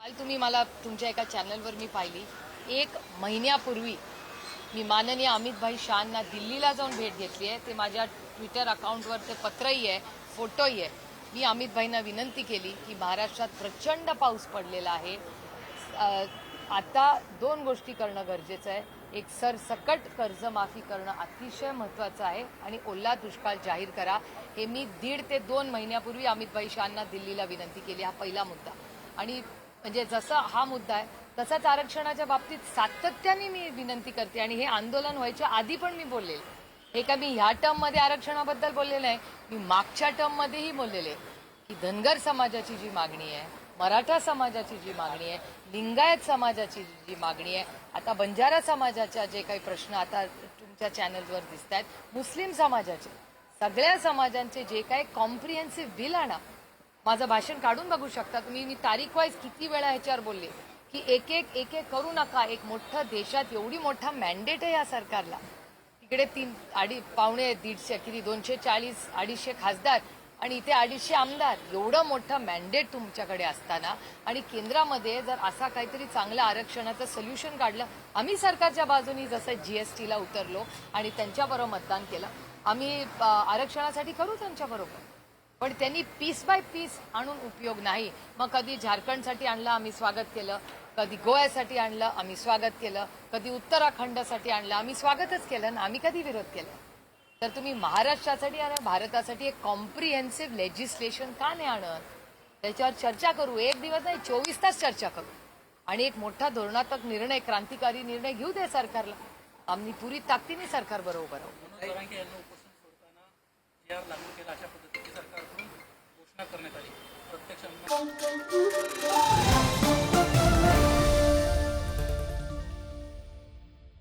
काल तुम्ही मला तुमच्या एका चॅनलवर मी पाहिली, 1 महिन्यापूर्वी मी माननीय अमित भाई शाहना दिल्लीला जाऊन भेट घेतली आहे. ते माझ्या ट्विटर अकाउंटवर ते पत्रही आहे, फोटोही आहे. मी अमित भाईंना विनंती केली की महाराष्ट्रात प्रचंड पाऊस पडलेला आहे. आता 2 गोष्टी करणं गरजेचं आहे. एक सरसकट कर्जमाफी करणं अतिशय महत्त्वाचं आहे आणि ओला दुष्काळ जाहीर करा. हे मी 1.5 ते 2 महिन्यापूर्वी अमित भाई शाहना दिल्लीला विनंती केली. हा पहिला मुद्दा. आणि म्हणजे जसा हा मुद्दा आहे तसाच आरक्षणाच्या बाबतीत सातत्याने मी विनंती करते आणि हे आंदोलन व्हायच्या आधी पण मी बोललेले. हे का मी ह्या टर्ममध्ये आरक्षणाबद्दल बोललेलं आहे, मी मागच्या टर्ममध्येही बोललेले की धनगर समाजाची जी मागणी आहे, मराठा समाजाची जी मागणी आहे, लिंगायत समाजाची जी मागणी आहे, आता बंजारा समाजाच्या जे काही प्रश्न आता तुमच्या चॅनलवर दिसत आहेत, मुस्लिम समाजाचे, सगळ्या समाजांचे जे काही कॉम्प्रिहेन्सिव्ह बिल आणा. माझं भाषण काढून बघू शकता तुम्ही. मी तारीख वाईज किती वेळा ह्याच्यावर बोलले की एक एक करू नका. एक मोठं देशात एवढी मोठा मॅन्डेट आहे या सरकारला. तिकडे 150 किती 240 250 खासदार आणि इथे 250 आमदार, एवढं मोठं मॅन्डेट तुमच्याकडे असताना आणि केंद्रामध्ये जर असा काहीतरी चांगलं आरक्षणाचं सोल्युशन काढलं. आम्ही सरकारच्या बाजूनी जसं जीएसटीला उतरलो आणि त्यांच्याबरोबर मतदान केलं. आम्ही आरक्षणासाठी करू त्यांच्याबरोबर, पण त्यांनी पीस बाय पीस आणून उपयोग नाही. मग कधी झारखंडसाठी आणलं, आम्ही स्वागत केलं. कधी गोव्यासाठी आणलं, आम्ही स्वागत केलं. कधी उत्तराखंडसाठी आणलं, आम्ही स्वागतच केलं ना. आम्ही कधी विरोध केला? तर तुम्ही महाराष्ट्रासाठी आणि भारतासाठी एक कॉम्प्रिहेन्सिव्ह लेजिस्लेशन का नाही आणत? त्याच्यावर चर्चा करू. 1 दिवस नाही, 24 तास चर्चा करू आणि एक मोठा धोरणात्मक निर्णय, क्रांतिकारी निर्णय घेऊ दे सरकारला. आम्ही पुरी ताकदीने सरकार बरोबर आहोत. लागू केला अशा पद्धतीची सरकारकडून घोषणा करण्यात आली. प्रत्यक्ष